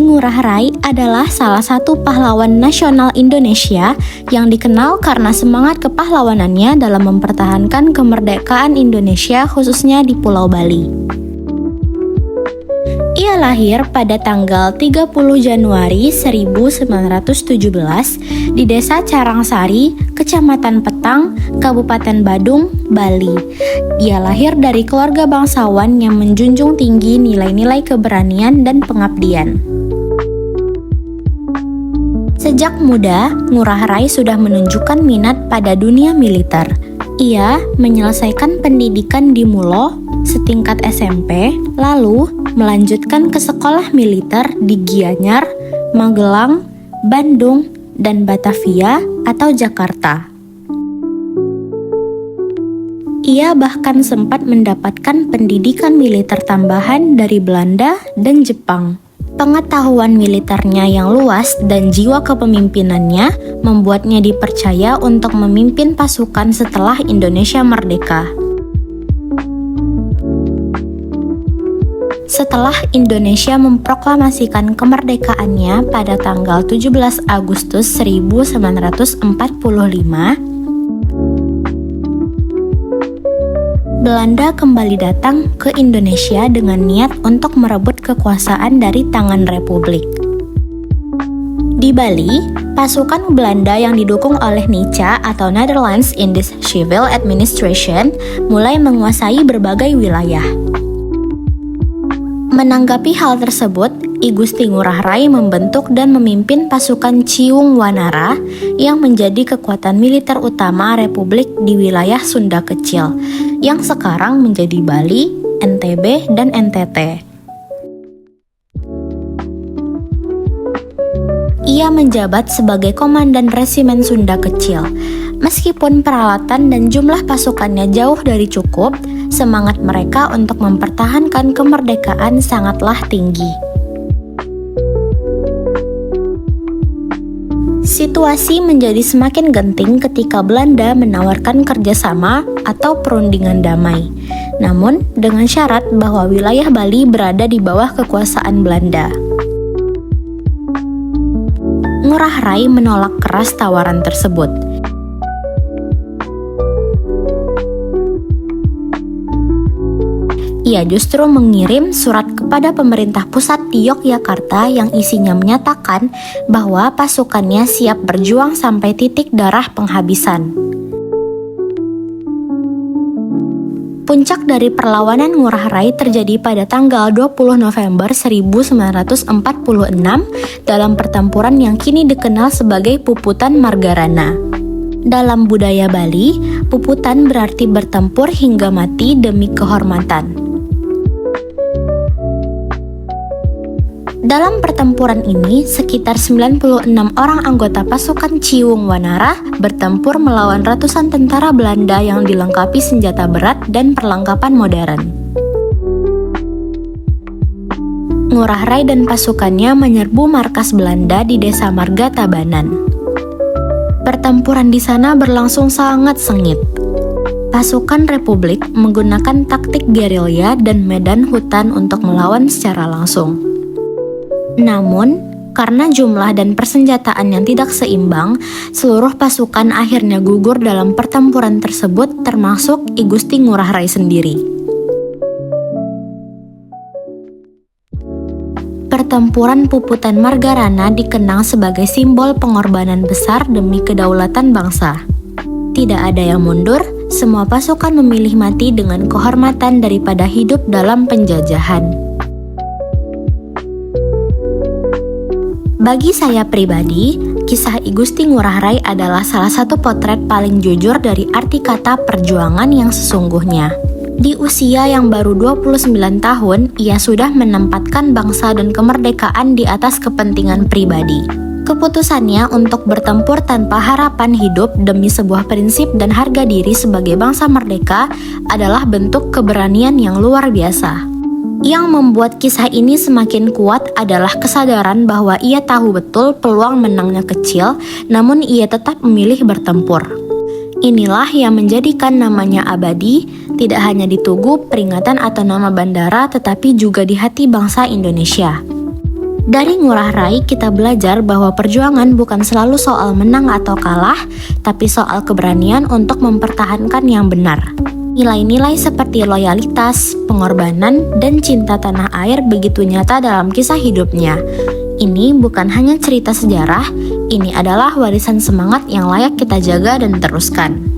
Ngurah Rai adalah salah satu pahlawan nasional Indonesia yang dikenal karena semangat kepahlawanannya dalam mempertahankan kemerdekaan Indonesia khususnya di Pulau Bali. Ia lahir pada tanggal 30 Januari 1917 di Desa Carangsari, Kecamatan Petang, Kabupaten Badung, Bali. Ia lahir dari keluarga bangsawan yang menjunjung tinggi nilai-nilai keberanian dan pengabdian. Sejak muda, Ngurah Rai sudah menunjukkan minat pada dunia militer. Ia menyelesaikan pendidikan di Mulo setingkat SMP, lalu melanjutkan ke sekolah militer di Gianyar, Magelang, Bandung, dan Batavia atau Jakarta. Ia bahkan sempat mendapatkan pendidikan militer tambahan dari Belanda dan Jepang. Pengetahuan militernya yang luas dan jiwa kepemimpinannya membuatnya dipercaya untuk memimpin pasukan setelah Indonesia merdeka. Setelah Indonesia memproklamasikan kemerdekaannya pada tanggal 17 Agustus 1945, Belanda kembali datang ke Indonesia dengan niat untuk merebut kekuasaan dari tangan Republik. Di Bali, pasukan Belanda yang didukung oleh NICA atau Netherlands Indies Civil Administration mulai menguasai berbagai wilayah. Menanggapi hal tersebut, I Gusti Ngurah Rai membentuk dan memimpin pasukan Ciung Wanara yang menjadi kekuatan militer utama Republik di wilayah Sunda Kecil, yang sekarang menjadi Bali, NTB, dan NTT. Ia menjabat sebagai Komandan Resimen Sunda Kecil. Meskipun peralatan dan jumlah pasukannya jauh dari cukup, semangat mereka untuk mempertahankan kemerdekaan sangatlah tinggi. Situasi menjadi semakin genting ketika Belanda menawarkan kerjasama atau perundingan damai. Namun, dengan syarat bahwa wilayah Bali berada di bawah kekuasaan Belanda. Ngurah Rai menolak keras tawaran tersebut. Ia justru mengirim surat kepada pemerintah pusat di Yogyakarta yang isinya menyatakan bahwa pasukannya siap berjuang sampai titik darah penghabisan. Puncak dari perlawanan Ngurah Rai terjadi pada tanggal 20 November 1946 dalam pertempuran yang kini dikenal sebagai Puputan Margarana. Dalam budaya Bali, puputan berarti bertempur hingga mati demi kehormatan. Dalam pertempuran ini, sekitar 96 orang anggota pasukan Ciung Wanara bertempur melawan ratusan tentara Belanda yang dilengkapi senjata berat dan perlengkapan modern. Ngurah Rai dan pasukannya menyerbu markas Belanda di Desa Marga Tabanan. Pertempuran di sana berlangsung sangat sengit. Pasukan Republik menggunakan taktik gerilya dan medan hutan untuk melawan secara langsung. Namun, karena jumlah dan persenjataan yang tidak seimbang, seluruh pasukan akhirnya gugur dalam pertempuran tersebut, termasuk I Gusti Ngurah Rai sendiri. Pertempuran Puputan Margarana dikenang sebagai simbol pengorbanan besar demi kedaulatan bangsa. Tidak ada yang mundur, semua pasukan memilih mati dengan kehormatan daripada hidup dalam penjajahan. Bagi saya pribadi, kisah I Gusti Ngurah Rai adalah salah satu potret paling jujur dari arti kata perjuangan yang sesungguhnya. Di usia yang baru 29 tahun, ia sudah menempatkan bangsa dan kemerdekaan di atas kepentingan pribadi. Keputusannya untuk bertempur tanpa harapan hidup demi sebuah prinsip dan harga diri sebagai bangsa merdeka adalah bentuk keberanian yang luar biasa. Yang membuat kisah ini semakin kuat adalah kesadaran bahwa ia tahu betul peluang menangnya kecil, namun ia tetap memilih bertempur. Inilah yang menjadikan namanya abadi, tidak hanya di tugu, peringatan atau nama bandara, tetapi juga di hati bangsa Indonesia. Dari Ngurah Rai kita belajar bahwa perjuangan bukan selalu soal menang atau kalah, tapi soal keberanian untuk mempertahankan yang benar. Nilai-nilai seperti loyalitas, pengorbanan, dan cinta tanah air begitu nyata dalam kisah hidupnya. Ini bukan hanya cerita sejarah, ini adalah warisan semangat yang layak kita jaga dan teruskan.